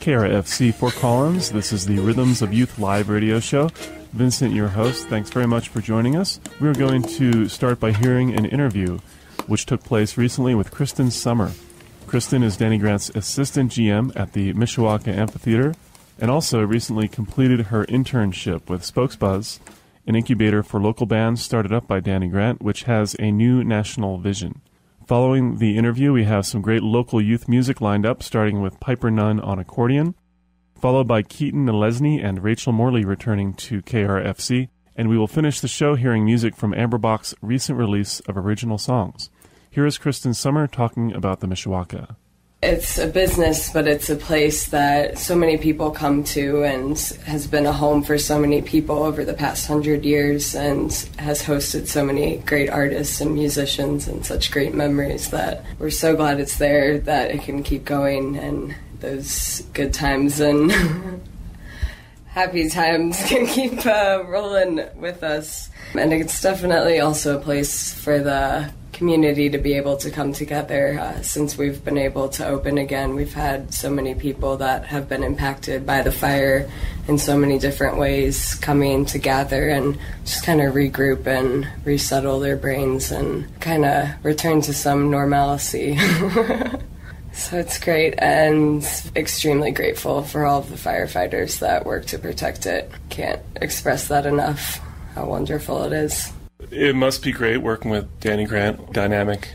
KRFC Fort Collins. This is the Rhythms of Youth live radio show. Vincent, your host, thanks very much for joining us. We're going to start by hearing an interview which took place recently with Kristen Sommer. Kristen is Danny Grant's assistant GM at the Mishawaka Amphitheatre and also recently completed her internship with Spokesbuzz, an incubator for local bands started up by Danny Grant, which has a new national vision. Following the interview, we have some great local youth music lined up, starting with Piper Nunn on accordion, followed by Keaton Nalezny and Rachel Morley returning to KRFC, and we will finish the show hearing music from Amber Baack's recent release of original songs. Here is Kristen Sommer talking about the Mishawaka. It's a business, but it's a place that so many people come to and has been a home for so many people over the past 100 years and has hosted so many great artists and musicians and such great memories that we're so glad it's there, that it can keep going, and those good times and happy times can keep rolling with us. And it's definitely also a place for the community to be able to come together. Since we've been able to open again, we've had so many people that have been impacted by the fire in so many different ways coming to gather and just kind of regroup and resettle their brains and kind of return to some normalcy. So it's great, and extremely grateful for all of the firefighters that work to protect it. Can't express that enough, how wonderful it is. It must be great working with Danny Grant, dynamic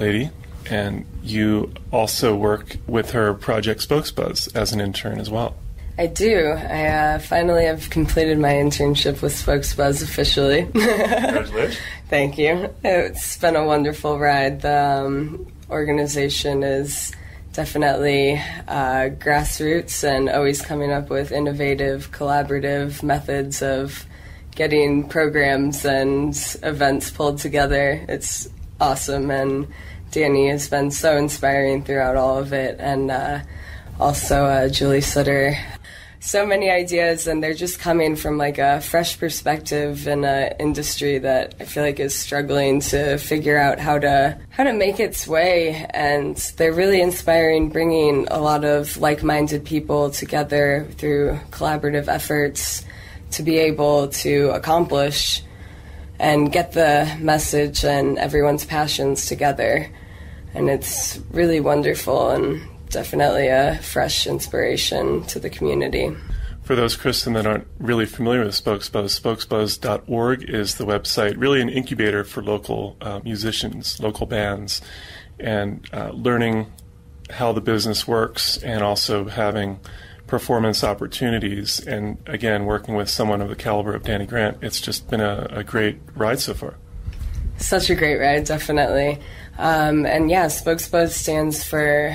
lady, and you also work with her project Spokesbuzz as an intern as well. I do. I finally have completed my internship with Spokesbuzz officially. Congratulations. Thank you. It's been a wonderful ride. The organization is definitely grassroots and always coming up with innovative, collaborative methods of getting programs and events pulled together. It's awesome, and Danny has been so inspiring throughout all of it, and also Julie Sutter. So many ideas, and they're just coming from like a fresh perspective in an industry that I feel like is struggling to figure out how to make its way, and they're really inspiring, bringing a lot of like-minded people together through collaborative efforts to be able to accomplish and get the message and everyone's passions together. And it's really wonderful and definitely a fresh inspiration to the community. For those, Kristen, that aren't really familiar with Spokesbuzz, spokesbuzz.org is the website, really an incubator for local musicians, local bands, and learning how the business works and also having performance opportunities, and again, working with someone of the caliber of Danny Grant, it's just been a great ride so far. Such a great ride, definitely. And yeah, Spokesbuzz stands for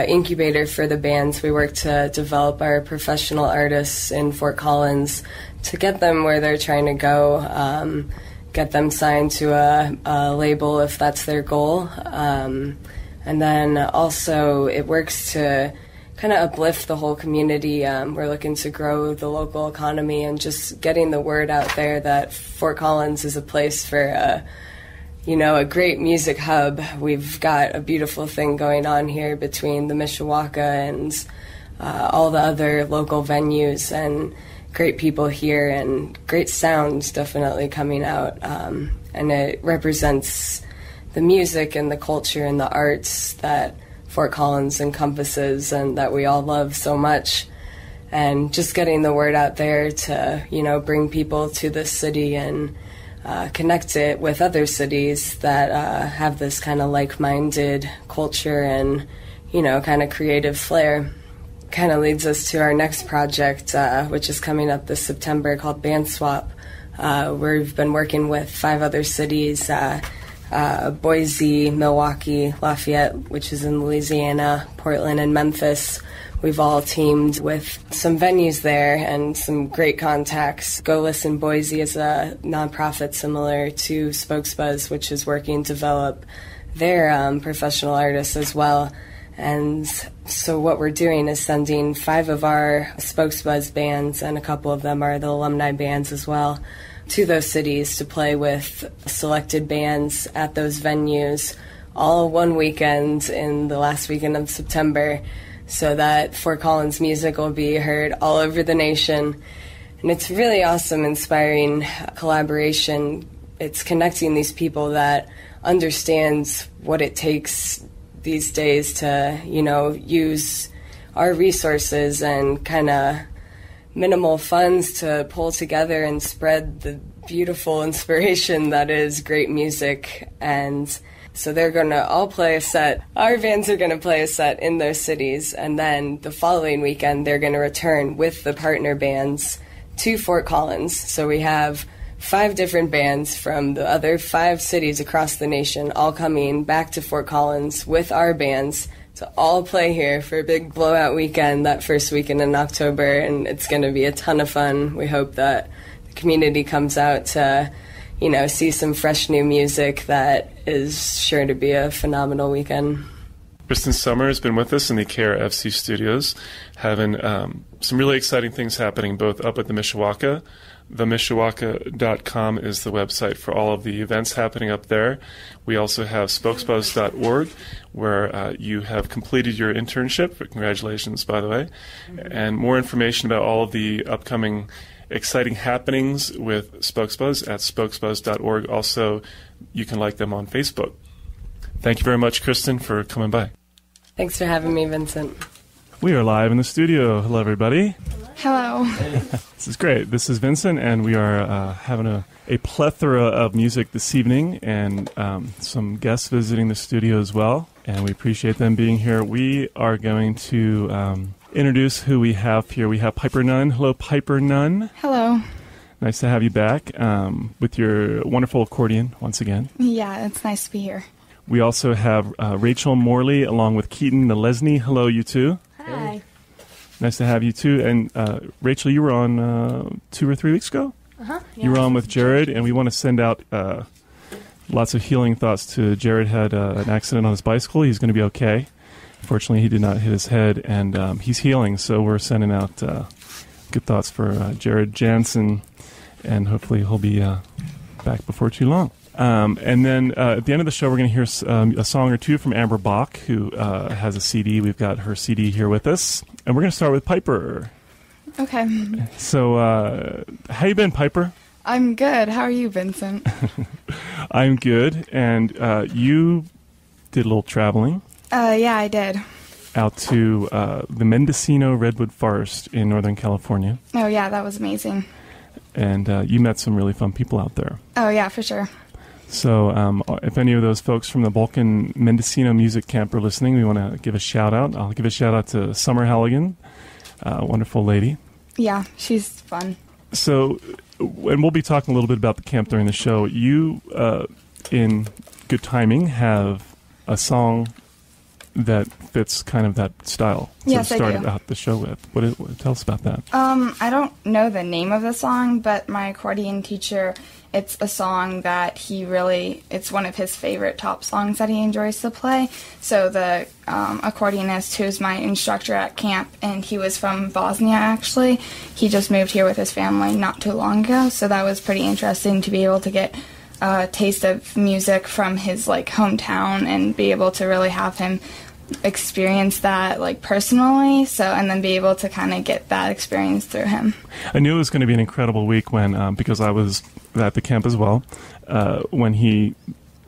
incubator for the bands. We work to develop our professional artists in Fort Collins to get them where they're trying to go, get them signed to a label if that's their goal. And then also it works to kind of uplift the whole community. We're looking to grow the local economy and just getting the word out there that Fort Collins is a place for a great music hub. We've got a beautiful thing going on here between the Mishawaka and all the other local venues, and great people here and great sound definitely coming out. And it represents the music and the culture and the arts that Fort Collins encompasses and that we all love so much, and just getting the word out there to, bring people to this city and connect it with other cities that have this kind of like-minded culture and, kind of creative flair. Kind of leads us to our next project, which is coming up this September, called BandSwap, where we've been working with 5 other cities, Boise, Milwaukee, Lafayette, which is in Louisiana, Portland, and Memphis. We've all teamed with some venues there and some great contacts. Go Listen Boise is a nonprofit similar to Spokesbuzz, which is working to develop their professional artists as well. And so what we're doing is sending 5 of our Spokesbuzz bands, and a couple of them are the alumni bands as well, to those cities to play with selected bands at those venues all one weekend in the last weekend of September. so that Fort Collins music will be heard all over the nation. And it's really awesome, inspiring collaboration. It's connecting these people that understands what it takes these days to, use our resources and kind of minimal funds to pull together and spread the beautiful inspiration that is great music. And so they're going to all play a set. Our bands are going to play a set in those cities, and then the following weekend they're going to return with the partner bands to Fort Collins. So we have 5 different bands from the other 5 cities across the nation all coming back to Fort Collins with our bands to all play here for a big blowout weekend that first weekend in October, and it's going to be a ton of fun. We hope that the community comes out to, see some fresh new music that is sure to be a phenomenal weekend. Kristen Sommer has been with us in the KRFC studios, having some really exciting things happening both up at the Mishawaka. TheMishawaka.com is the website for all of the events happening up there. We also have Spokesbuzz.org, where you have completed your internship. Congratulations, by the way. And more information about all of the upcoming exciting happenings with Spokesbuzz at Spokesbuzz.org. Also, you can like them on Facebook. Thank you very much, Kristen, for coming by. Thanks for having me, Vincent. We are live in the studio. Hello, everybody. Hello. This is great. This is Vincent, and we are having a plethora of music this evening, and some guests visiting the studio as well, and we appreciate them being here. We are going to introduce who we have here. We have Piper Nunn. Hello, Piper Nunn. Hello. Nice to have you back with your wonderful accordion once again. Yeah, it's nice to be here. We also have Rachel Morley along with Keaton Nalezny. Hello, you two. Hi. Nice to have you too. And Rachel, you were on 2 or 3 weeks ago? Uh-huh. Yeah. You were on with Jared, and we want to send out lots of healing thoughts to Jared. Had an accident on his bicycle. He's going to be okay. Fortunately, he did not hit his head, and he's healing, so we're sending out good thoughts for Jared Jansen, and hopefully he'll be back before too long. And then at the end of the show, we're going to hear a song or two from Amber Baack, who has a CD. We've got her CD here with us. And we're going to start with Piper. Okay. So how you been, Piper? I'm good. How are you, Vincent? I'm good. And you did a little traveling. Yeah, I did. Out to the Mendocino Redwood Forest in Northern California. Oh, yeah, that was amazing. And you met some really fun people out there. Oh, yeah, for sure. So if any of those folks from the Vulcan Mendocino Music Camp are listening, we want to give a shout-out. I'll give a shout-out to Summer Halligan, a wonderful lady. Yeah, she's fun. So, and we'll be talking a little bit about the camp during the show. You, in good timing, have a song that fits kind of that style. Yes, to start I do. out the show with. Tell us about that. I don't know the name of the song, but my accordion teacher, it's a song that it's one of his favorite top songs that he enjoys to play. So the accordionist who's my instructor at camp, and he was from Bosnia actually, he just moved here with his family not too long ago, so that was pretty interesting to be able to get a taste of music from his hometown and be able to really have him experience that personally, and then be able to kind of get that experience through him. I knew it was going to be an incredible week when because I was at the camp as well, when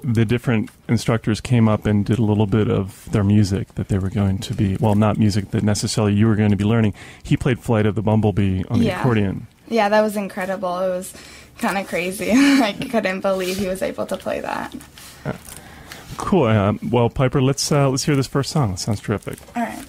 the different instructors came up and did a little bit of their music that they were going to be, well, not music that necessarily you were going to be learning. He played Flight of the Bumblebee on the accordion. Yeah, that was incredible. It was kind of crazy. I couldn't believe he was able to play that. Cool. Well, Piper, let's hear this first song. It sounds terrific. All right.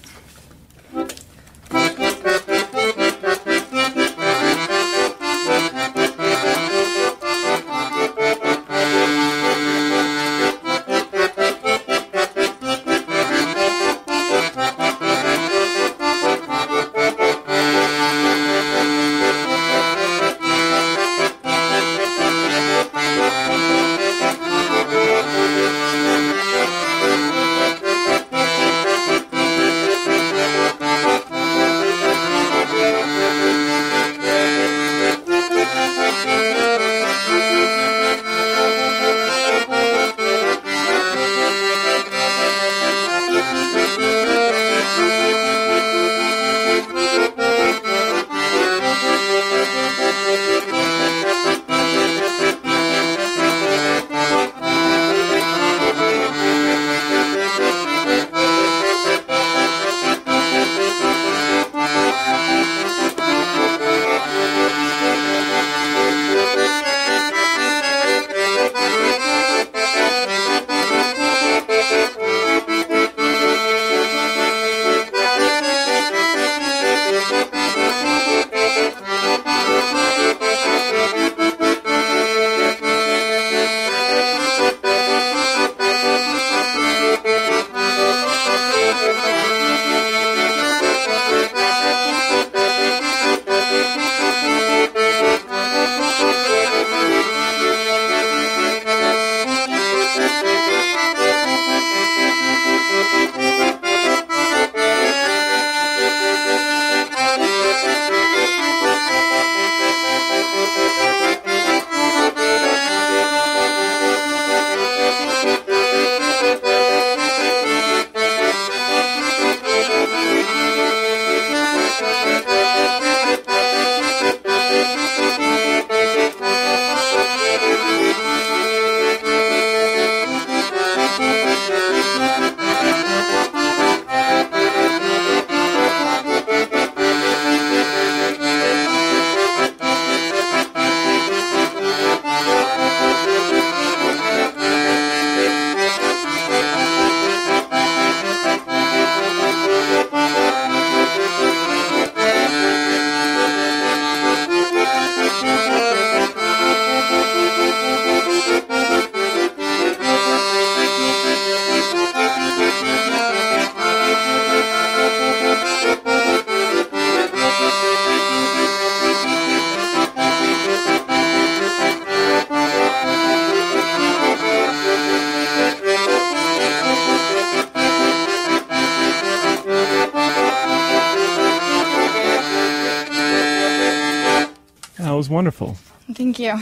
was wonderful. Thank you.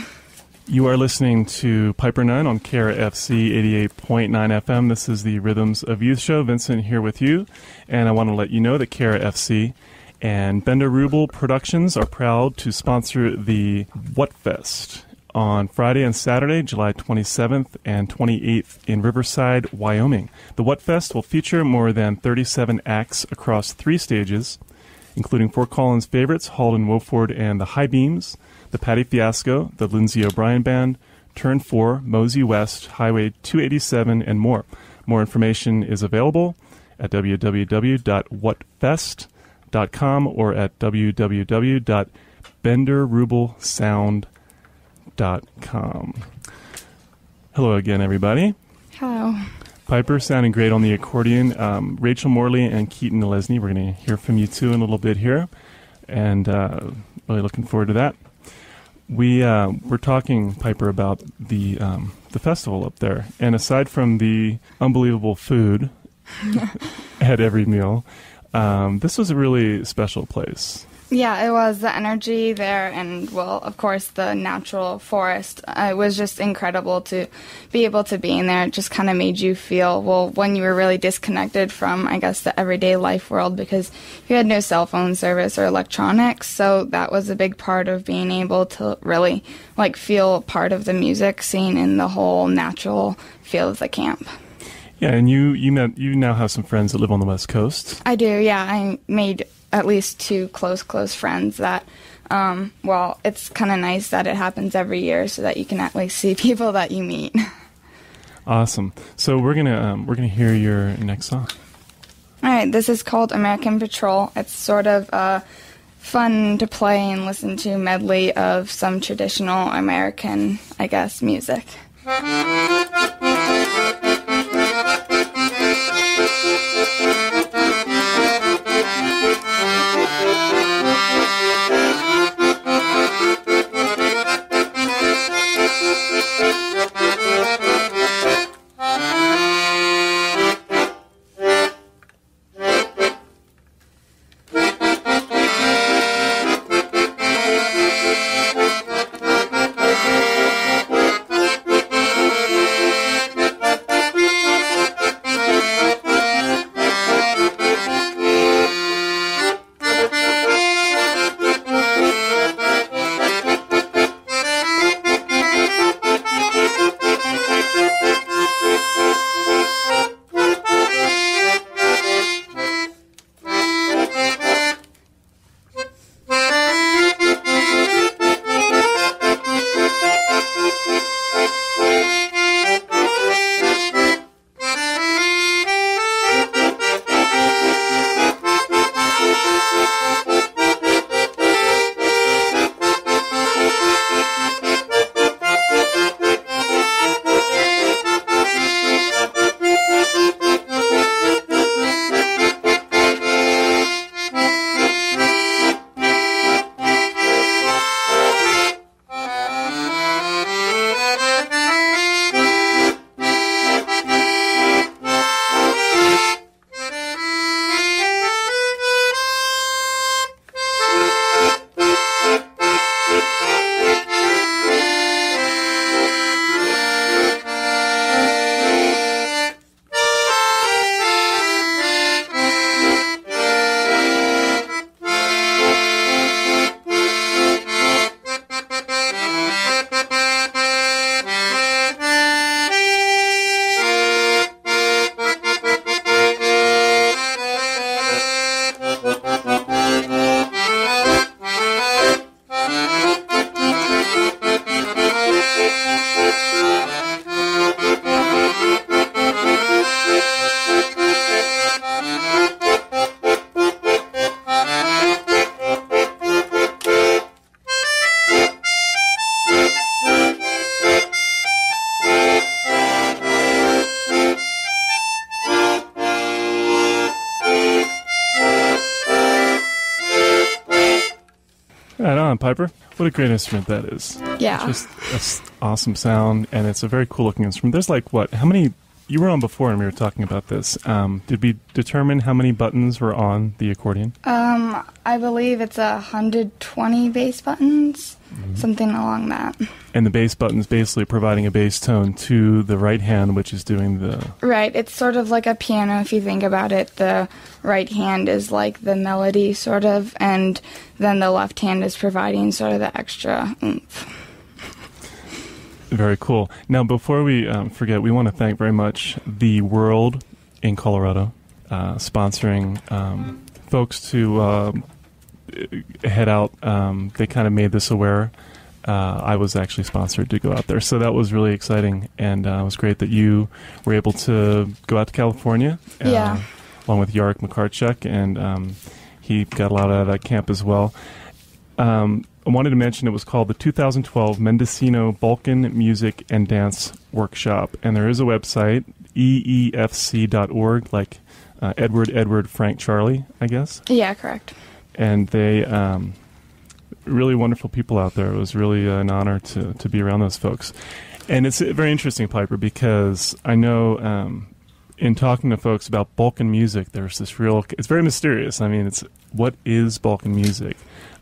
You are listening to Piper Nunn on KRFC 88.9 FM. This is the Rhythms of Youth show. Vincent here with you. And I want to let you know that KRFC and Bender Rubel Productions are proud to sponsor the What Fest on Friday and Saturday, July 27th and 28th in Riverside, Wyoming. The What Fest will feature more than 37 acts across 3 stages, including Fort Collins favorites Halden Wofford and the High Beams, the Patty Fiasco, the Lindsay O'Brien Band, Turn 4, Mosey West, Highway 287, and more. More information is available at www.whatfest.com or at www.benderrubelsound.com. Hello again, everybody. Hello. Piper sounding great on the accordion. Rachel Morley and Keaton Nalezny, we're going to hear from you too in a little bit here, and really looking forward to that. We're talking, Piper, about the festival up there, and aside from the unbelievable food at every meal, this was a really special place. Yeah, it was. The energy there and, well, of course, the natural forest. It was just incredible to be able to be in there. It just kind of made you feel, well, when you were really disconnected from, I guess, the everyday life world because you had no cell phone service or electronics. So that was a big part of being able to really, like, feel part of the music scene and the whole natural feel of the camp. Yeah, and you now have some friends that live on the West Coast. I do, yeah. I made at least 2 close friends that, well, it's kind of nice that it happens every year so that you can at least see people that you meet. Awesome. So we're gonna hear your next song. All right, this is called American Patrol. It's sort of fun to play and listen to medley of some traditional American, I guess, music. Right on, Piper. What a great instrument that is. Yeah. Just an awesome sound, and it's a very cool looking instrument. There's like, what, how many you were on before and we were talking about this. Did we determine how many buttons were on the accordion? I believe it's 120 bass buttons, something along that. And the bass button's basically providing a bass tone to the right hand, which is doing the... Right, it's sort of like a piano if you think about it. The right hand is like the melody, sort of, and then the left hand is providing sort of the extra oomph. Very cool. Now, before we forget, we want to thank very much the World in Colorado, sponsoring folks to head out. They kind of made this aware. I was actually sponsored to go out there, so that was really exciting, and it was great that you were able to go out to California, along with Yarek McCartchuk, and he got a lot out of that camp as well. I wanted to mention it was called the 2012 Mendocino Balkan Music and Dance Workshop, and there is a website, eefc.org, like Edward Frank Charlie, I guess. Yeah, correct. And they really wonderful people out there. It was really an honor to be around those folks. And it's very interesting, Piper, because I know in talking to folks about Balkan music, there's this it's very mysterious. I mean, what is Balkan music?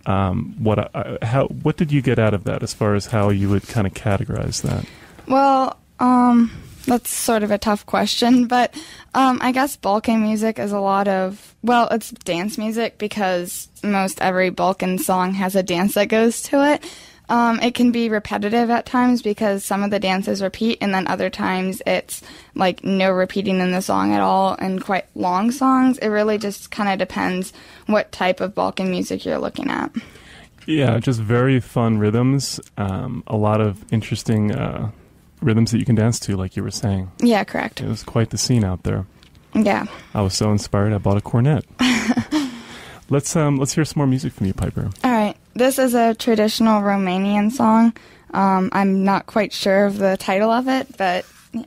What did you get out of that as far as how you would kind of categorize that? Well, that's sort of a tough question, but I guess Balkan music is a lot of, it's dance music because most every Balkan song has a dance that goes to it. It can be repetitive at times because some of the dances repeat, and then other times it's like no repeating in the song at all and quite long songs. It really just kind of depends what type of Balkan music you're looking at. Yeah, just very fun rhythms, a lot of interesting rhythms that you can dance to, like you were saying. Yeah, correct. It was quite the scene out there. Yeah. I was so inspired, I bought a cornet. Let's hear some more music from you, Piper. All right. This is a traditional Romanian song. I'm not quite sure of the title of it, but... Yeah.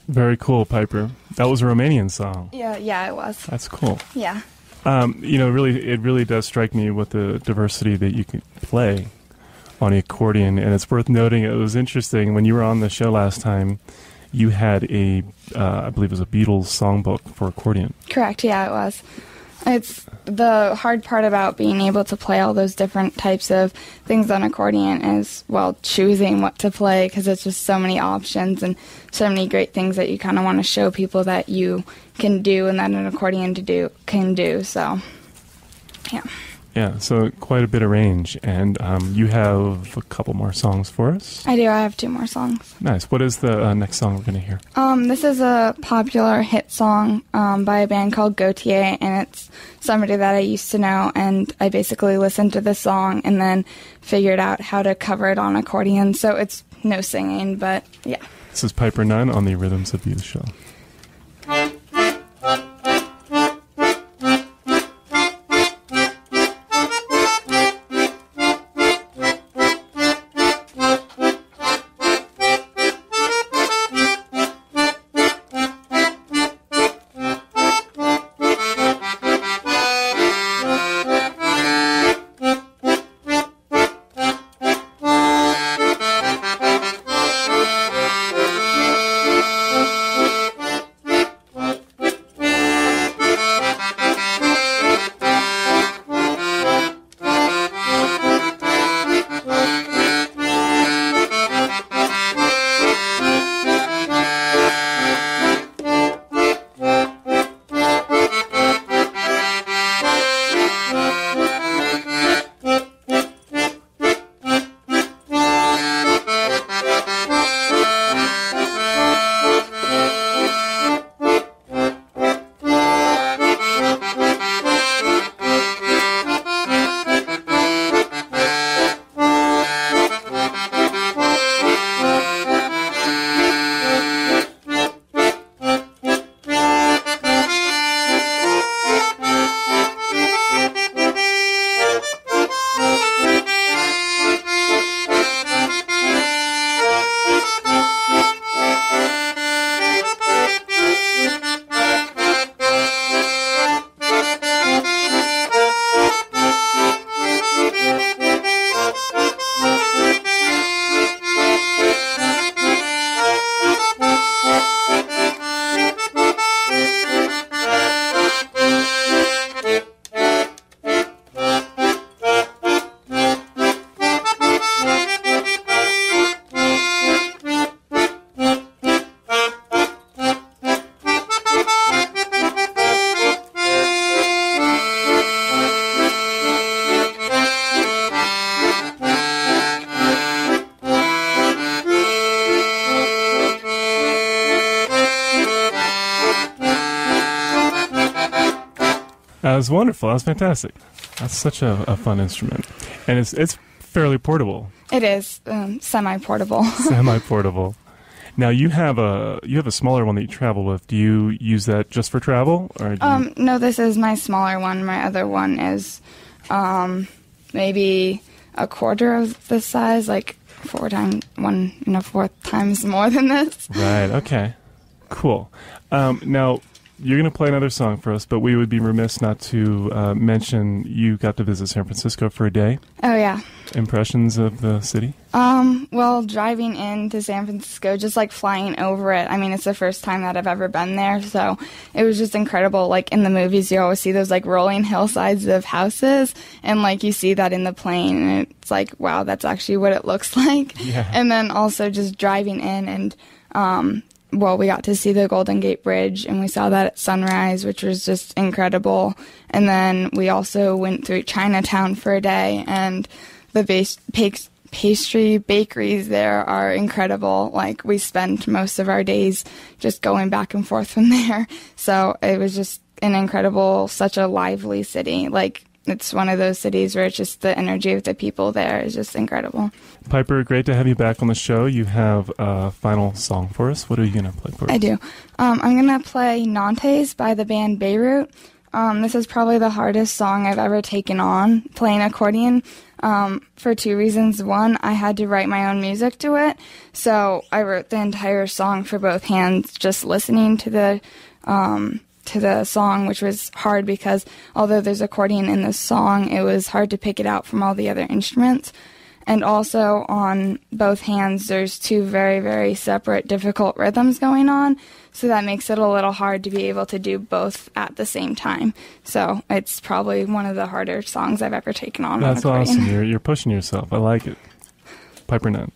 Very cool, Piper. That was a Romanian song. Yeah, it was. That's cool. Yeah. It really does strike me with the diversity that you can play on the accordion, and it's worth noting. It was interesting when you were on the show last time. You had I believe it was a Beatles songbook for accordion. Correct. Yeah, it was. It's the hard part about being able to play all those different types of things on accordion is, choosing what to play, because it's just so many options and so many great things that you kind of want to show people that you can do and that an accordion can do. So, yeah. Yeah, so quite a bit of range. And you have a couple more songs for us? I do. I have 2 more songs. Nice. What is the next song we're going to hear? This is a popular hit song by a band called Gautier, and it's somebody that I used to know, and I basically listened to the song and then figured out how to cover it on accordion. So it's no singing, but yeah. This is Piper Nunn on the Rhythms of Youth show. That was wonderful. That was fantastic. That's such a fun instrument. And it's fairly portable. It is semi-portable. Semi-portable. Now you have a smaller one that you travel with. Do you use that just for travel, or no? This is my smaller one. My other one is maybe a quarter of the size, like 4 times more than this. Right. Okay. Cool. Now you're going to play another song for us, but we would be remiss not to mention you got to visit San Francisco for a day. Oh, yeah. Impressions of the city? Well, driving into San Francisco, just like flying over it. I mean, it's the first time that I've ever been there, so it was just incredible. Like in the movies, you always see those like rolling hillsides of houses, and like you see that in the plane, and it's like, wow, that's actually what it looks like. Yeah. And then also just driving in and, well, we got to see the Golden Gate Bridge, and we saw that at sunrise, which was just incredible. And then we also went through Chinatown for a day, and the pastry bakeries there are incredible. Like, we spent most of our days just going back and forth from there. So it was just an incredible, such a lively city. Like, it's one of those cities where it's just the energy of the people there is just incredible. Piper, great to have you back on the show. You have a final song for us. What are you going to play for us? I do. I'm going to play Nantes by the band Beirut. This is probably the hardest song I've ever taken on, playing accordion, for 2 reasons. One, I had to write my own music to it, so I wrote the entire song for both hands, just listening to the song, which was hard because although there's accordion in this song, it was hard to pick it out from all the other instruments. And also on both hands, there's 2 very, very separate, difficult rhythms going on, so that makes it a little hard to be able to do both at the same time. So it's probably one of the harder songs I've ever taken on. That's on accordion. awesome. You're pushing yourself. I like it. Piper Nunn.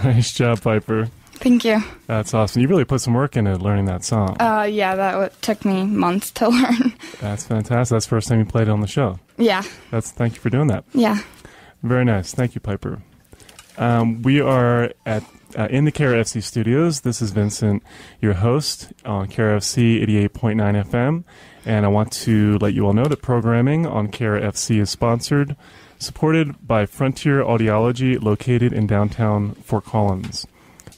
Nice job, Piper. Thank you. That's awesome. You really put some work into learning that song. Yeah, that took me months to learn. That's fantastic. That's the first time you played it on the show. Yeah. Thank you for doing that. Yeah. Very nice. Thank you, Piper. We are in the KRFC studios. This is Vincent, your host on KRFC 88.9 FM. And I want to let you all know that programming on KRFC is supported by Frontier Audiology, located in downtown Fort Collins.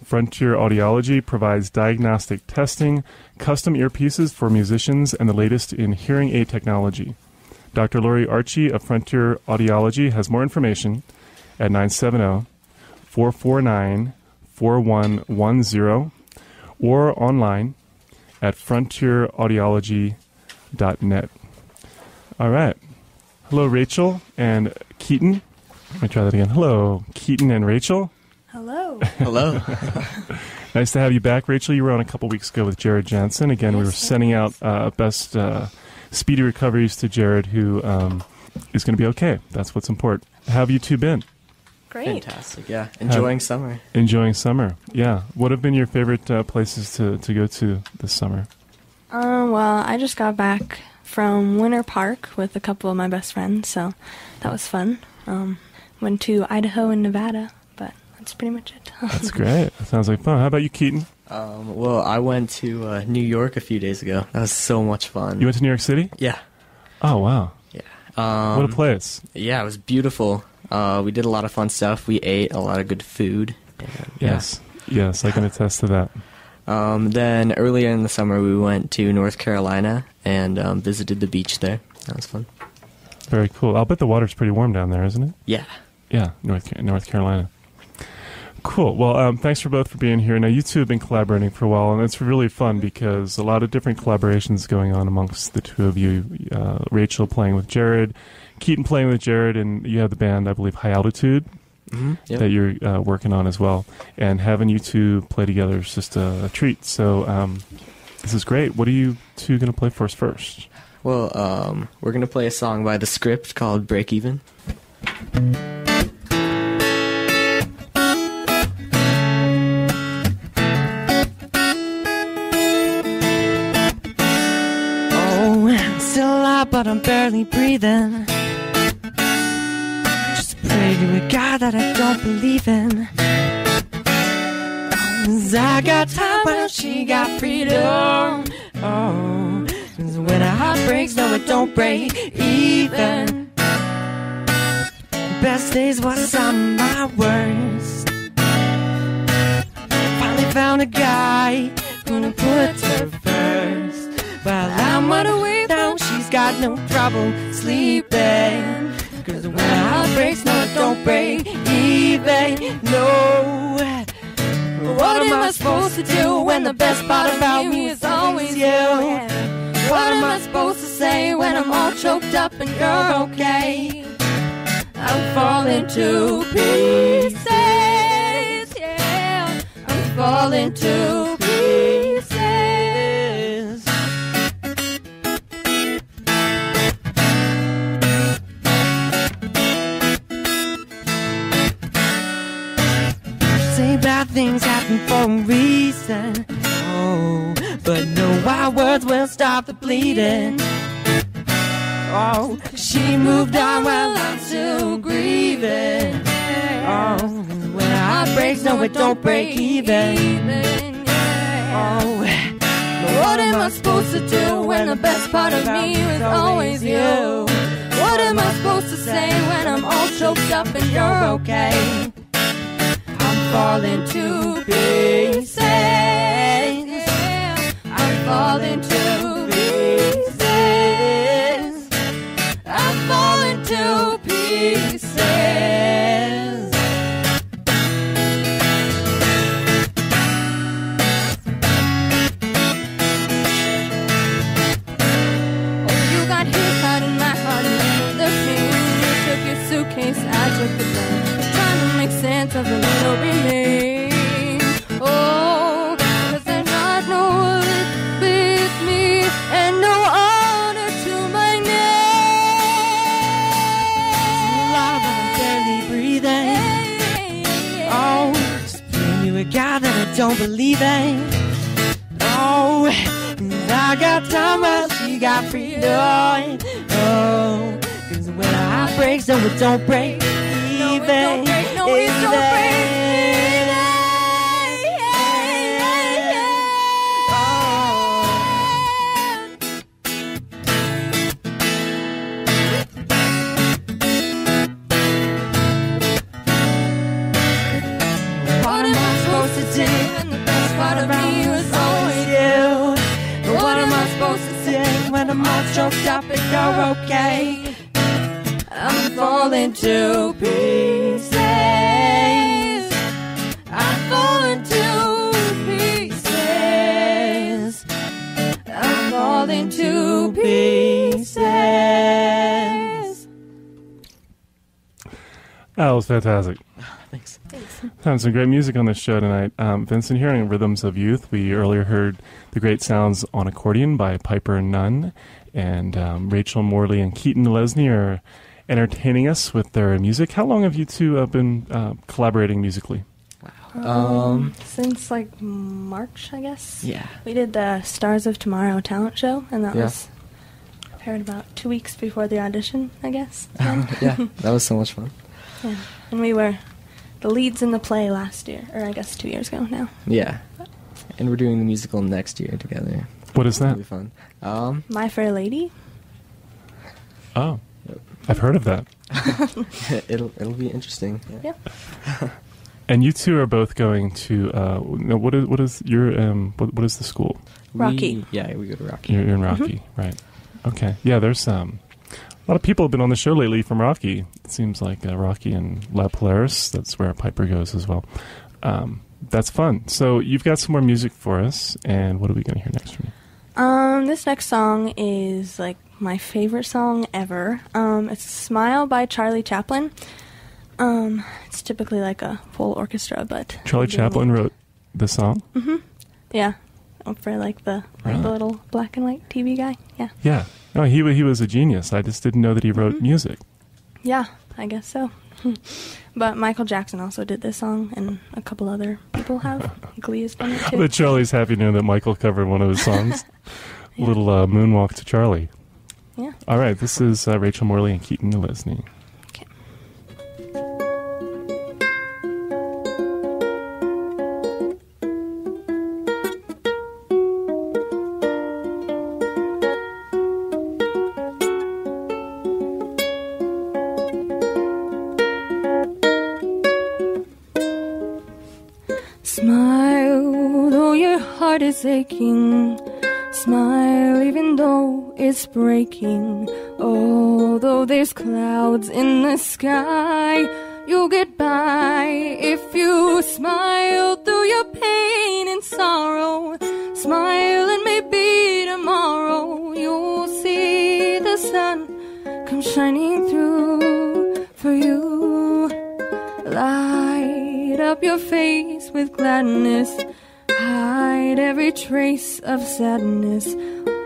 Frontier Audiology provides diagnostic testing, custom earpieces for musicians, and the latest in hearing aid technology. Dr. Lori Archie of Frontier Audiology has more information at 970-449-4600. 888-878-4110 or online at frontieraudiology.net. All right. Hello, Rachel and Keaton. Let me try that again. Hello, Keaton and Rachel. Hello. Hello. Nice to have you back, Rachel. You were on a couple weeks ago with Jared Jansen. Again, we were sending out best speedy recoveries to Jared, who is going to be okay. That's what's important. How have you two been? Great. Fantastic, yeah. Enjoying summer. Enjoying summer, yeah. What have been your favorite places to go to this summer? Well, I just got back from Winter Park with a couple of my best friends, so that was fun. Went to Idaho and Nevada, but that's pretty much it. That's great. That sounds like fun. How about you, Keaton? Well, I went to New York a few days ago. That was so much fun. You went to New York City? Yeah. Oh, wow. Yeah. What a place. Yeah, it was beautiful. We did a lot of fun stuff. We ate a lot of good food. And, Yes, I can attest to that. Then earlier in the summer, we went to North Carolina and visited the beach there. That was fun. Very cool. I'll bet the water's pretty warm down there, isn't it? Yeah. Yeah, North Carolina. Cool. Well, thanks for both for being here. Now, you two have been collaborating for a while, and it's really fun because a lot of different collaborations going on amongst the two of you. Rachel playing with Jared, Keaton playing with Jared, and you have the band, I believe, High Altitude, Yep. that you're working on as well. And having you two play together is just a treat. So this is great. What are you two going to play for us first? Well, we're going to play a song by The Script called Break Even. But I'm barely breathing. Just pray to a God that I don't believe in. 'Cause I got time while she got freedom. Oh, 'cause when a heart breaks, no, it don't break even. Best days was some of my worst. Finally found a guy gonna put her first. While I'm wide awake now, she's got no trouble sleeping. 'Cause when a heart breaks, no, it don't break even. No. What am I supposed to do when the best part about me is always you? What am I supposed to say when I'm all choked up and you're okay? I'm falling to pieces, yeah. I'm falling to pieces. Say bad things happen for a reason. Oh, but no, our words will stop the bleeding. Oh, she moved on while I'm still grieving. Oh, when a heart breaks, no, it don't break even. Oh, what am I supposed to do when the best part of me is always you? What am I supposed to say when I'm all choked up and you're okay? I'm falling to pieces. I'm falling to pieces. I'm falling to pieces. Oh, you got his heart and my heart and the pain. You took your suitcase, I took the blame. Trying to make sense of the little remain. Oh, 'cause there's not no lift with me and no honor to my name. Love, I'm barely breathing. Oh, just bring me a God that I don't believe in. Oh, I got time while she got freedom. Oh, 'cause when a heart breaks, no, it don't break. No, it don't break. No, it don't break. What am I supposed to do when the best part of me was always you? What am I supposed to say when I'm all choked up and you're okay? I'm falling to pieces. I'm falling falling to pieces. That was fantastic. Thanks. Found some great music on this show tonight. Vincent, here on Rhythms of Youth, we earlier heard the great sounds on accordion by Piper Nunn, and Rachel Morley and Keaton Nalezny are entertaining us with their music. How long have you two been collaborating musically? Since like March, I guess. Yeah. We did the Stars of Tomorrow talent show, and that was prepared about 2 weeks before the audition, I guess. Yeah, that was so much fun. Yeah. And we were the leads in the play last year, or I guess 2 years ago now. Yeah. And we're doing the musical next year together. What is that? It'll be fun. My Fair Lady. Oh, I've heard of that. it'll be interesting. Yeah. And you two are both going to what is your what is the school? Rocky. We go to Rocky. You're in Rocky, right? Okay. Yeah, there's a lot of people have been on the show lately from Rocky. It seems like Rocky and La Polaris. That's where Piper goes as well. That's fun. So you've got some more music for us, and what are we going to hear next from you? This next song is like my favorite song ever. It's Smile by Charlie Chaplin. It's typically like a full orchestra, but Charlie Chaplin wrote the song? Mm-hmm. Yeah. For like the little black and white TV guy. Yeah. Yeah. No, he was a genius. I just didn't know that he wrote music. Yeah, I guess so. But Michael Jackson also did this song, and a couple other people have. Glee has done it too. But Charlie's happy to know that Michael covered one of his songs. Little moonwalk to Charlie. Yeah. All right, this is Rachel Morley and Keaton Nalezny. Okay. Smile, though your heart is aching. Smile, even though it's breaking. Although there's clouds in the sky, you'll get by if you smile through your pain and sorrow. Smile, and maybe tomorrow you'll see the sun come shining through for you. Light up your face with gladness, hide every trace of sadness.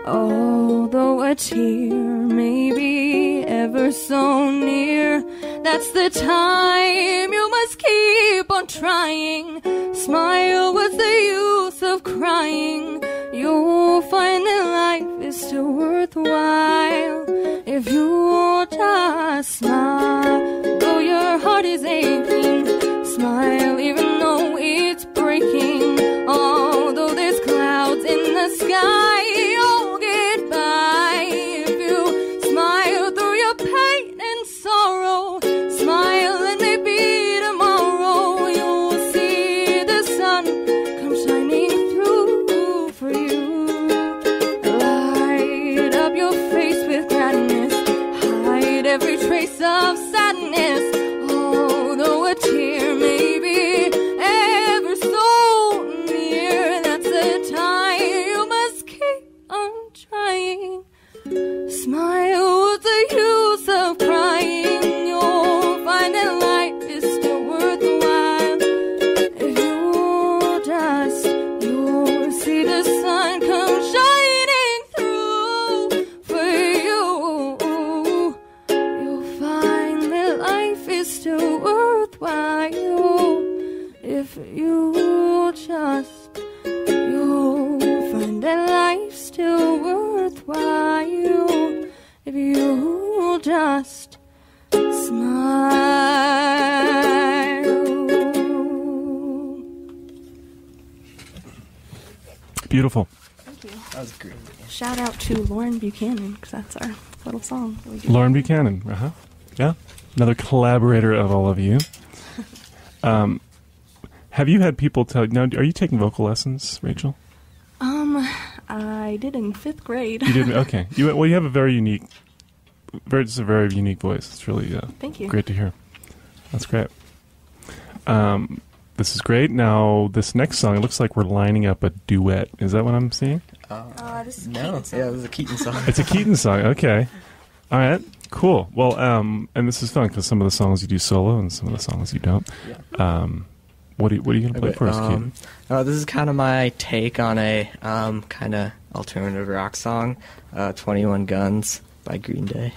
Although a tear may be ever so near, that's the time you must keep on trying. Smile, what's the use of crying? You'll find that life is still worthwhile if you just smile. Though your heart is aching, smile even though it's breaking. Although there's clouds in the sky, you'll get by if you smile through your pain and sorrow. Smile, and maybe tomorrow you'll see the sun come shining through for you. Light up your face with gladness, hide every trace of sadness. Although a tear may be ever so near, that's the time you must keep on trying. Smile, what's the use of crying? You'll find that life is still worthwhile if you'll see the sun come shining through for you. You'll find that life is still worthwhile if you'll find that life's still worthwhile if you'll just smile. Beautiful. Thank you. That was great. Shout out to Lauren Buchanan, because that's our little song. that we do. Lauren Buchanan. Yeah. Another collaborator of all of you. Have you had people tell... Now, are you taking vocal lessons, Rachel? I did in 5th grade. You did? Okay. You have a very unique... It's a very unique voice. It's really Thank you. great to hear. That's great. This is great. Now, this next song, it looks like we're lining up a duet. Is that what I'm seeing? This is No, Keaton song. yeah, it was a Keaton song. It's a Keaton song. Okay. All right. Cool. Well, and this is fun because some of the songs you do solo and some of the songs you don't. Yeah. What are you going to play for us, Keaton? This is kind of my take on a kind of alternative rock song, 21 Guns by Green Day.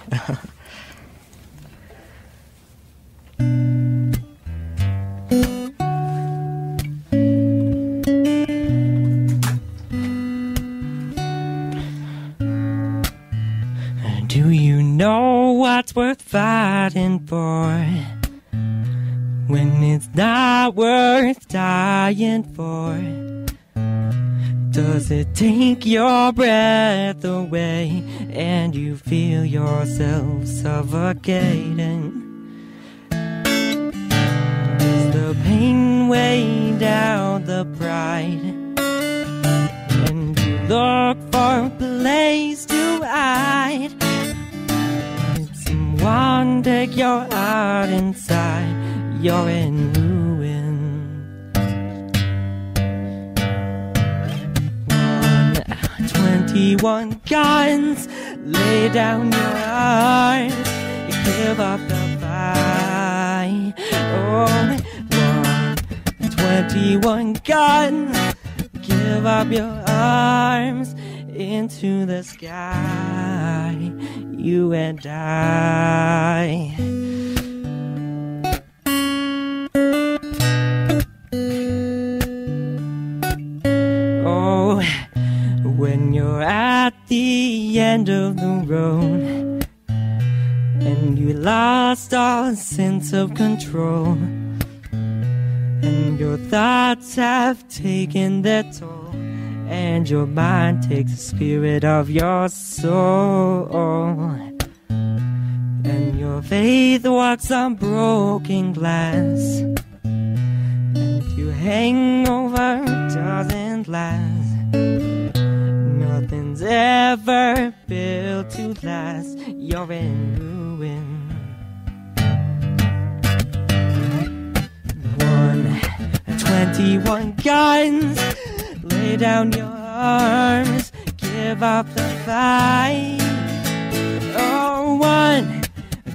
Do you know what's worth fighting for when it's not worth dying for? Does it take your breath away and you feel yourself suffocating? Does the pain weigh down the pride and you look for a place to hide? Did someone take your heart inside? You're in ruin. 21 guns, lay down your arms, give up the fight. Oh, 21 guns, give up your arms into the sky, you and I. Oh, when you're at the end of the road and you lost all sense of control and your thoughts have taken their toll and your mind takes the spirit of your soul and your faith walks on broken glass and you hang over a dozen lies. Nothing's ever built to last. You're in ruin. 21 guns, lay down your arms, give up the fight. Oh,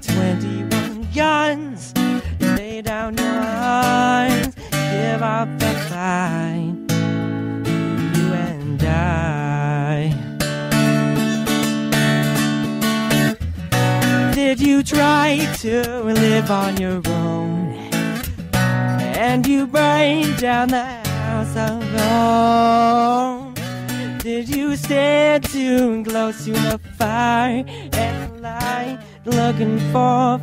21 guns, lay down your arms, give up the fight. You and I. Did you try to live on your own? And you burn down the house alone. Did you stand too close to the fire and lie, looking for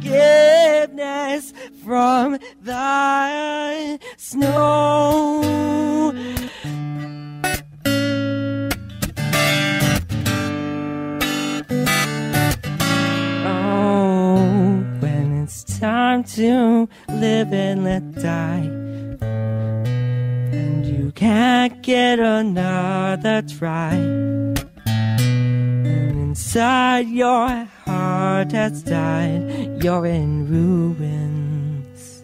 forgiveness from the snow? Oh, when it's time to live and let die, and you can't get another try, and inside your heart has died, you're in ruins.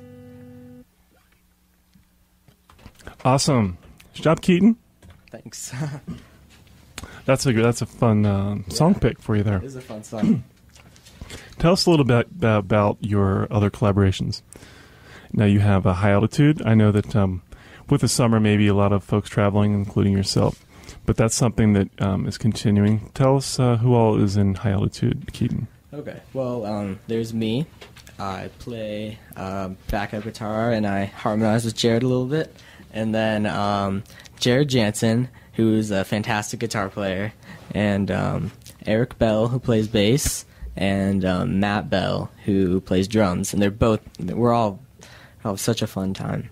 Awesome. Good job, Keaton. Thanks. That's a fun song pick for you there. It is a fun song. Tell us a little bit about your other collaborations. Now you have a High Altitude. I know that with the summer, maybe a lot of folks traveling, including yourself, but that's something that is continuing. Tell us who all is in High Altitude, Keaton. Okay. Well, there's me. I play backup guitar and I harmonize with Jared a little bit, and then Jared Jansen, who's a fantastic guitar player, and Eric Bell, who plays bass, and Matt Bell, who plays drums, and we're all have such a fun time.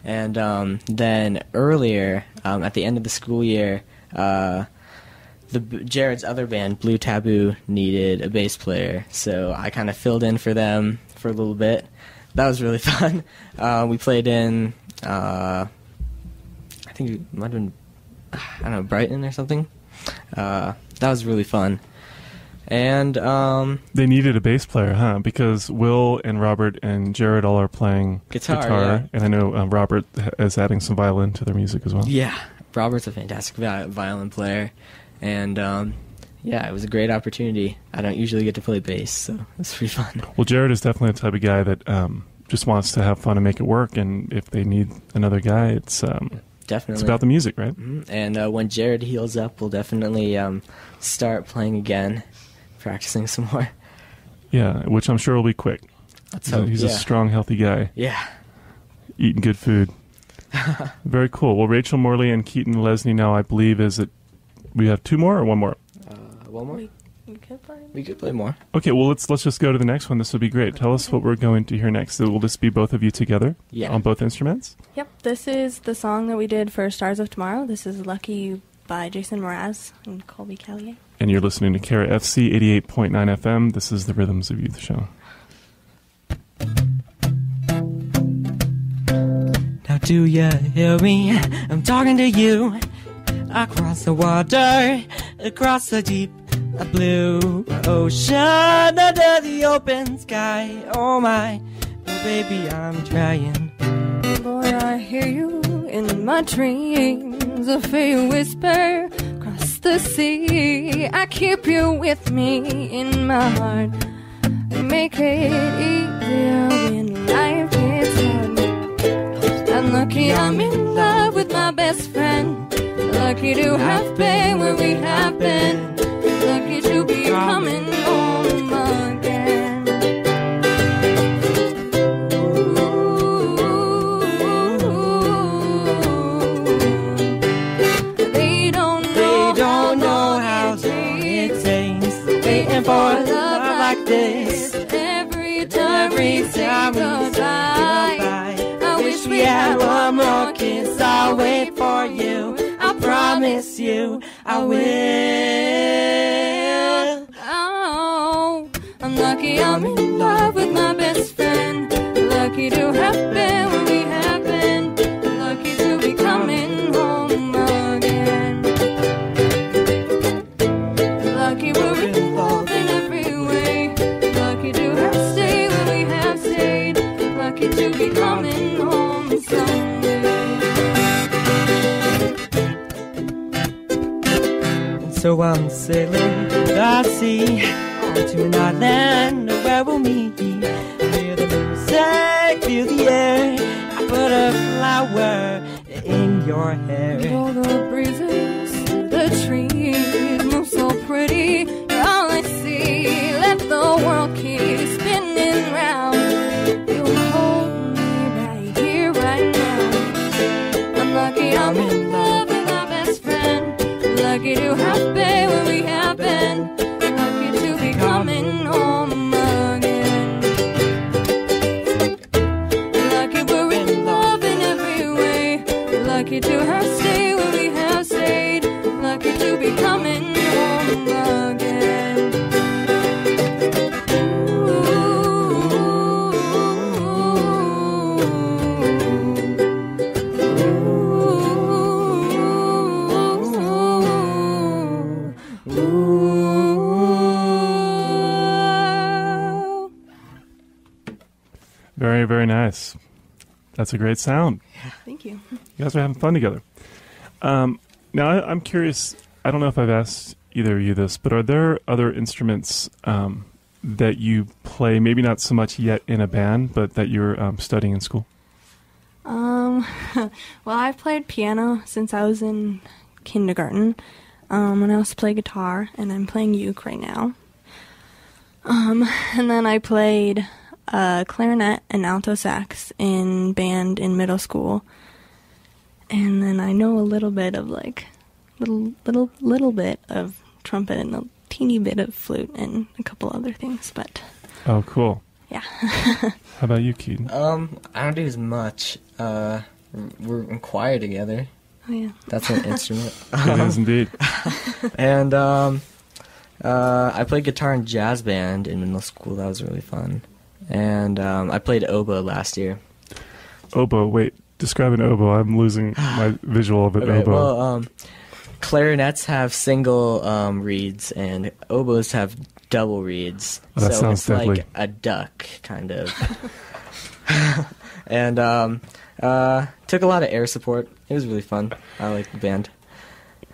And then earlier, at the end of the school year, Jared's other band, Blue Taboo, needed a bass player, so I kind of filled in for them for a little bit. That was really fun. We played in, I think it might have been, I don't know, Brighton or something. That was really fun. And they needed a bass player, huh? Because Will and Robert and Jared all are playing guitar. Yeah. And I know Robert is adding some violin to their music as well. Yeah, Robert's a fantastic violin player, and yeah, it was a great opportunity. I don't usually get to play bass, so it's pretty fun. Well, Jared is definitely the type of guy that just wants to have fun and make it work, and if they need another guy, it's definitely it's about the music, right? Mm-hmm. And when Jared heals up, we'll definitely start playing again, practicing some more. Yeah, which I'm sure will be quick. He's a strong, healthy guy. Yeah. Eating good food. Very cool. Well, Rachel, Morley, and Keaton Nalezny now, I believe, is it... We have 2 more or 1 more? One more? We could play more. Okay, well, let's just go to the next one. This would be great. Tell us what we're going to hear next. Will this be both of you together on both instruments? Yep, this is the song that we did for Stars of Tomorrow. This is Lucky by Jason Mraz and Colby Callier. And you're listening to KRFC 88.9 FM. This is the Rhythms of Youth show. Now do you hear me? I'm talking to you. Across the water, across the deep blue ocean, under the open sky. Oh my, oh baby, I'm trying. Boy, I hear you in my dreams, a faint whisper across the sea. I keep you with me in my heart. Make it easier when life gets hard. I'm lucky I'm in love with my best friend. Lucky to have been where we have been. Lucky to be coming home again. Ooh, they don't know how long it takes waiting for a love like this. Every time we say goodbye, I wish we had one more kiss. I'll wait for you. I promise you I will. Oh, I'm lucky I'm in love with my best friend. Lucky to have been where we have been. Lucky to be coming home again. Lucky we're in love in every way. Lucky to have stayed where we have stayed. Lucky to be coming home someday. So I'm sailing the sea onto an island where we'll meet. Hear the music, feel the air. I put a flower in your hair. All the breezes through the trees move so pretty. You're all I see. Let the world keep spinning round. You'll hold me right here, right now. I'm lucky I'm in love with my best friend. Lucky to have been where we have been. Lucky to be coming home again. Lucky we're in love in every way. Lucky to have stayed where we have stayed. Lucky to be coming home again. Very, very nice. That's a great sound. Yeah, thank you. You guys are having fun together. Now, I'm curious. I don't know if I've asked either of you this, but are there other instruments that you play, maybe not so much yet in a band, but that you're studying in school? Well, I've played piano since I was in kindergarten. And I also play guitar, and I'm playing uke right now. And then I played clarinet and alto sax in band in middle school. And then I know a little bit of little bit of trumpet and a teeny bit of flute and a couple other things, but... Oh, cool. Yeah. How about you, Keaton? I don't do as much. We're in choir together. Oh, yeah. That's an instrument. It is indeed. And I played guitar in jazz band in middle school. That was really fun. And I played oboe last year. Oboe, wait. Describe an oboe. I'm losing my visual of an Okay, oboe. well, clarinets have single reeds, and oboes have double reeds. Oh, that so sounds it's deadly. like a duck, kind of. And Took a lot of air support. It was really fun. I like the band.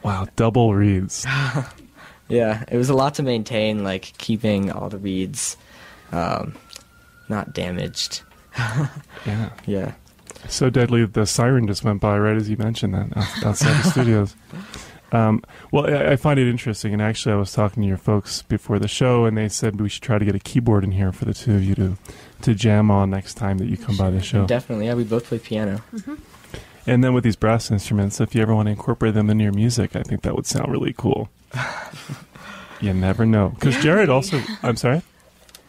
Wow, double reeds. Yeah, it was a lot to maintain, like keeping all the reeds not damaged. Yeah. Yeah. So deadly, the siren just went by right as you mentioned that outside the studios. Well, I find it interesting, and actually I was talking to your folks before the show, and they said we should try to get a keyboard in here for the two of you to jam on next time that you come by the show. Definitely, yeah, we both play piano. Mm-hmm. And then with these brass instruments, if you ever want to incorporate them into your music, I think that would sound really cool. You never know. Because Jared also... I'm sorry?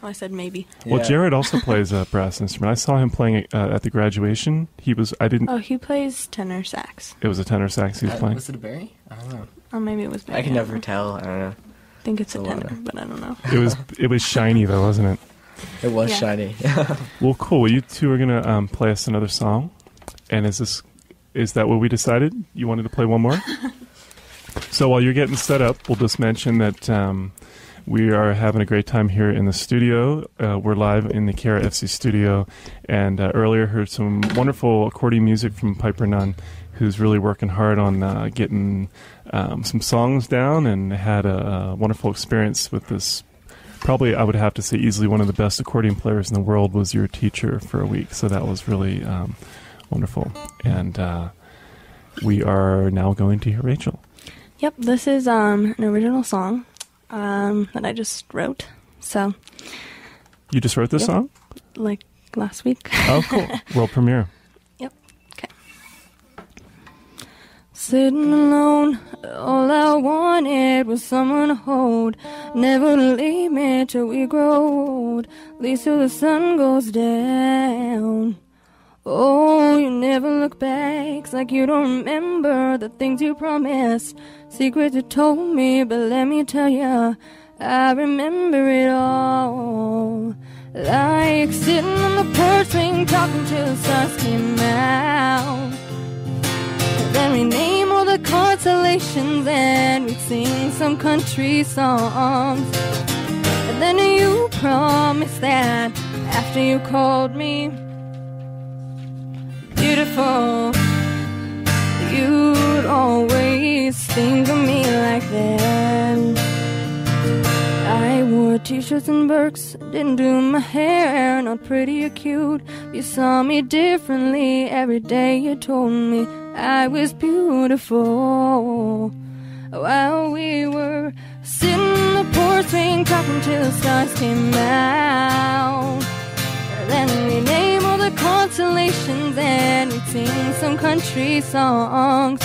I said maybe. Well, Yeah. Jared also plays a brass instrument. I saw him playing at the graduation. He plays tenor sax. It was a tenor sax he was playing. Was it a Barry? I don't know. Or maybe it was. I can never tell. I don't know. I think it's a tenor, but I don't know. It was shiny though, wasn't it? It was Yeah. shiny. Well, cool. Well, you two are gonna play us another song, and is that what we decided? You wanted to play one more? So while you're getting set up, we'll just mention that we are having a great time here in the studio. We're live in the KRFC studio, and earlier heard some wonderful accordion music from Piper Nunn, who's really working hard on getting some songs down, and had a wonderful experience with this. Probably, I would have to say, easily one of the best accordion players in the world was your teacher for a week. So that was really wonderful. And we are now going to hear Rachel. Yep, this is an original song that I just wrote. So, You just wrote this Yep. song? like last week. Oh, cool. World premiere. Yep. Okay. Sitting alone, all I wanted was someone to hold. Never to leave me till we grow old, at least till the sun goes down. Oh, you never look back, it's like you don't remember the things you promised, secrets you told me, but let me tell ya, I remember it all. Like sitting on the porch swing, talking till the stars came out. And then we name all the constellations and we'd sing some country songs. And then you promised that after you called me beautiful, you'd always think of me like that. I wore t-shirts and Birks, didn't do my hair, not pretty or cute. You saw me differently every day. You told me I was beautiful. While we were sitting on the porch swing, talking till the stars came out. Then we name all the constellations and we'd sing some country songs.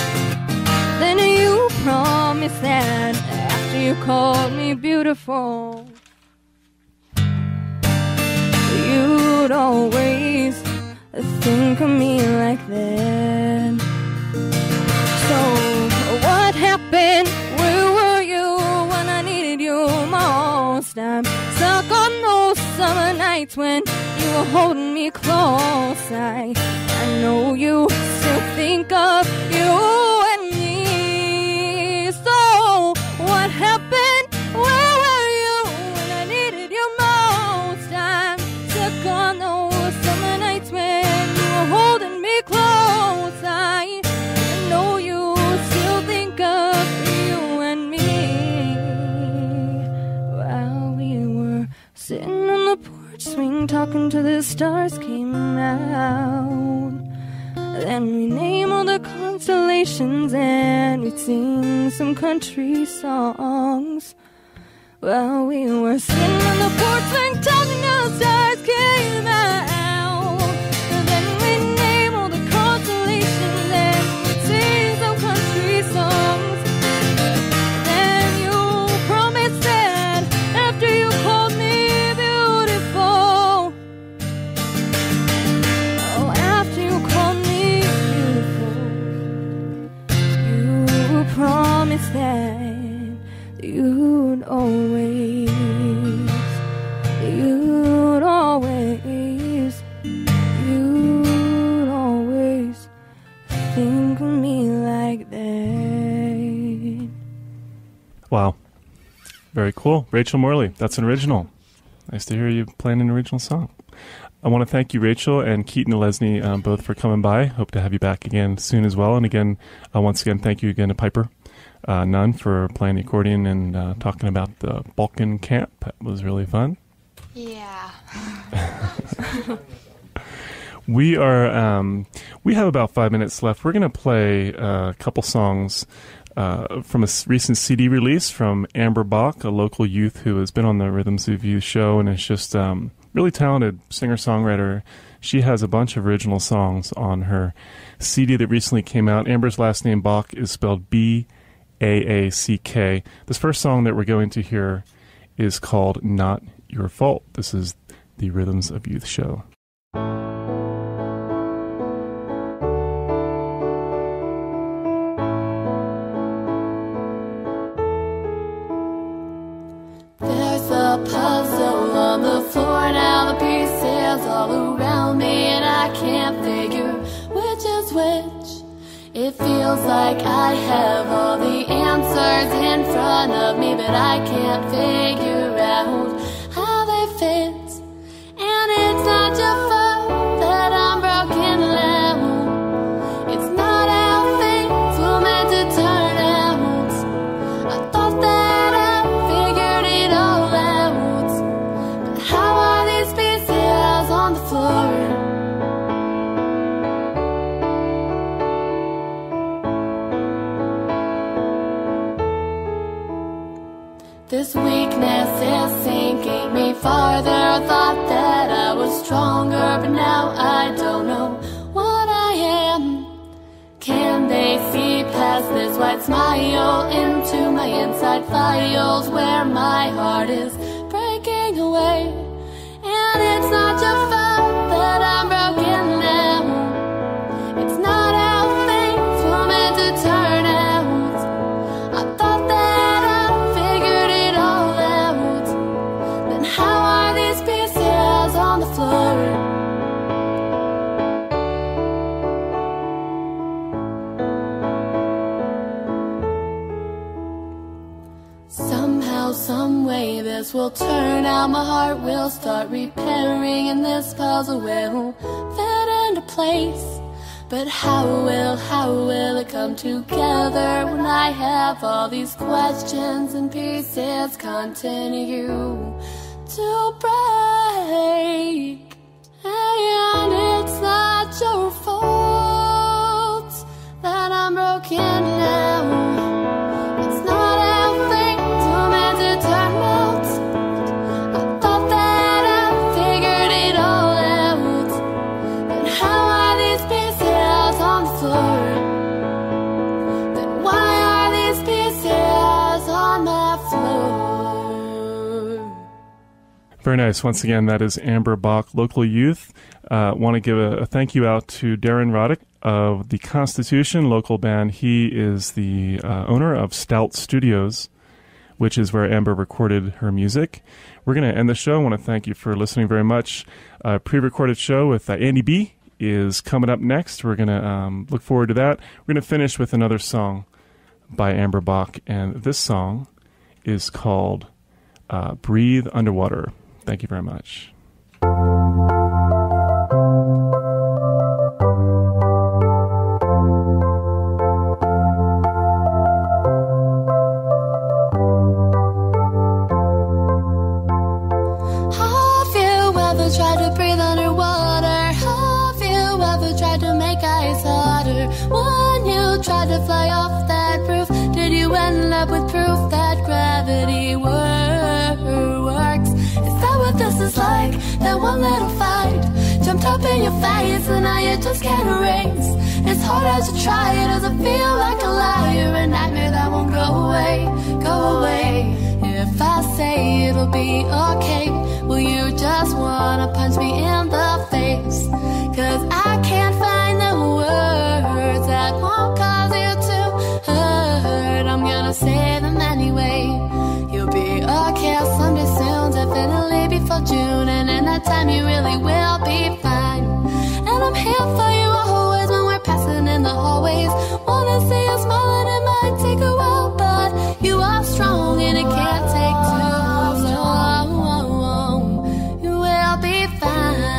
Then you promised that after you called me beautiful, you'd always think of me like that. So what happened? Where were you when I needed you most? I'm stuck on those summer nights when you were holding me close. I know you still think of you and me. So what happened? Where were you when I needed you most? I'm stuck on those summer nights when you were holding me close. I know you still think of you and me. While we were sitting on the porch swing, talking till the stars came out. Then we name all the constellations and we'd sing some country songs. While we were sitting on the porch swing, talking till the stars came out. Then we name all the constellations and we'd sing some country songs. Then you promised that after you called me beautiful, oh, after you called me beautiful, you promised that you'd always think of me like that. Wow. Very cool. Rachel Morley, that's an original. Nice to hear you playing an original song. I want to thank you, Rachel and Keaton Nalezny, both for coming by. Hope to have you back again soon as well. And again, once again, thank you again to Piper Nunn for playing the accordion and talking about the Balkan camp. That was really fun. Yeah. We have about 5 minutes left. We're going to play a couple songs from a recent CD release from Amber Baack, a local youth who has been on the Rhythms of Youth show and is just really talented singer-songwriter. She has a bunch of original songs on her CD that recently came out. Amber's last name, Baack, is spelled B-A-A-C-K. This first song that we're going to hear is called Not Your Fault. This is the Rhythms of Youth show. There's a puzzle on the floor now, the pieces all around me, and I can't figure which is which. It feels like I have all the answers in front of me, but I can't figure out how they fit. And it's not your fault that I'm broken now. It's not how things were meant to turn out. I thought that I figured it all out, but how are these pieces on the floor? This weakness is sinking me farther. I thought that I was stronger, but now I don't know what I am. Can they see past this white smile into my inside files where my heart is breaking away? And it's not your fault that I'm broken now. It's not how things were meant to turn out. I thought that I figured it all out, then how are these pieces on the floor? Somehow, some way this will turn out. My heart will start repairing, and this puzzle will fit into place. But how will it come together when I have all these questions and pieces continue to break? And it's not your fault that I'm broken now. It's not how things were meant to turn out. I thought that I figured it all out, but how are these pieces on the floor? Then why are these pieces on the floor? Very nice. Once again, that is Amber Baack, local youth. Want to give a thank you out to Darren Roddick of the Constitution local band. He is the owner of Stout Studios, which is where Amber recorded her music. We're going to end the show. I want to thank you for listening very much. Pre-recorded show with Andy B is coming up next. We're going to look forward to that. We're going to finish with another song by Amber Baack, and this song is called Breathe Underwater. Thank you very much. Tried to breathe underwater. Have you ever tried to make ice harder? When you tried to fly off that roof, did you end up with proof that gravity works? Is that what this is like? That one little fight jumped up in your face and now you just can't erase. As hard as you try, does it feel like a liar, a nightmare that won't go away, go away? If I say it'll be okay, will you just wanna punch me in the face? 'Cause I can't find the words that won't cause you to hurt. I'm gonna say them anyway. You'll be okay someday soon, definitely before June, and in that time you really will be fine. And I'm here for you always when we're passing in the hallways. Wanna see you smiling, it might take a while, but you are strong and it can't take too long. You will be fine.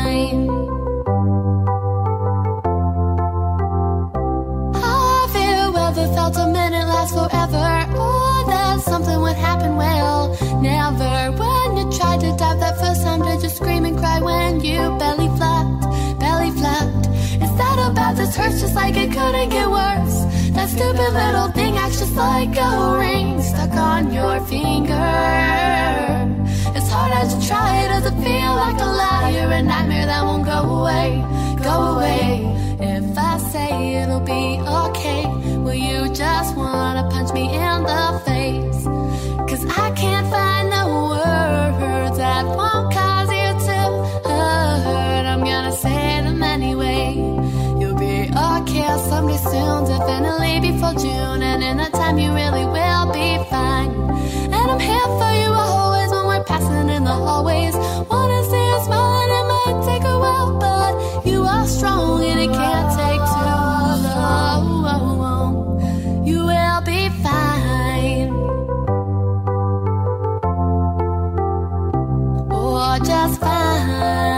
acts just like it couldn't get worse. That stupid little thing acts just like a ring stuck on your finger. As hard as you try, does it feel like a lie? You're a nightmare that won't go away, go away. If I say it'll be okay, will you just wanna punch me in the face? Cause I can't find no words that won't cause you to hurt. I'm gonna say them anyway. You'll be okay someday soon, definitely before June. And in that time you really will be fine. And I'm here for you always when we're passing in the hallways. Wanna see you smiling, it might take a while, but you are strong and it can't take too long. You will be fine. Or just fine.